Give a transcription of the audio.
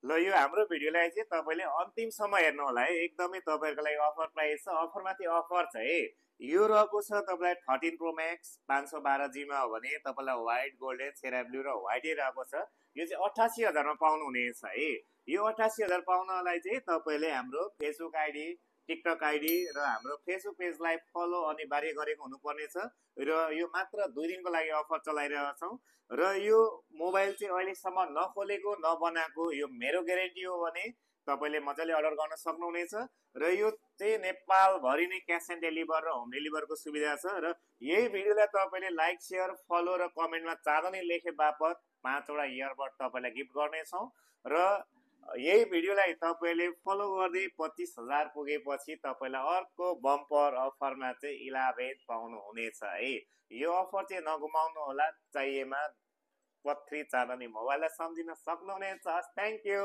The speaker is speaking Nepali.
ल यो हाम्रो भिडियोलाई चाहिँ तपाईँले अन्तिमसम्म हेर्नु होला है। एकदमै तपाईँहरूको लागि अफर प्राइस छ। अफरमाथि अफर छ है। यो रहेको छ तपाईँलाई 13 प्रो म्याक्स 512 जीमा हो भने तपाईँलाई व्हाइट गोल्डन सेरा ब्लू र व्हाइटै रहेको छ। यो चाहिँ 88,000 मा पाउनुहुनेछ है। यो 88,000 पाउनलाई चाहिँ तपाईँले हाम्रो फेसबुक आइडी, टिकटक आइडी र हाम्रो फेसबुक पेजलाई फलो अनिवार्य गरेको हुनुपर्नेछ। र यो मात्र 2 दिनको लागि अफर चलाइरहेका छौँ। र यो मोबाइल चाहिँ अहिलेसम्म नखोलेको नबनाएको यो मेरो ग्यारेन्टी हो भने तपाईँले मजाले अर्डर गर्न सक्नुहुनेछ। र यो चाहिँ नेपालभरि नै क्यास एन्ड डेलिभर र होम डेलिभरको सुविधा छ। र यही भिडियोलाई तपाईँले लाइक सेयर फलो र कमेन्टमा चाँदनी लेखे बापत 5 वटा इयरबड तपाईँलाई गिफ्ट गर्नेछौँ। र यही भिडियोलाई तपाईँले फलो गर्दै 25,000 पुगेपछि तपाईँलाई अर्को बम्पर अफरमा चाहिँ 11 पाउनुहुनेछ है। यो अफर चाहिँ नगुमाउनु होला। चाहिएमा पत्री चाँदनी मोबाइललाई सम्झिन सक्नुहुनेछ। Thank you.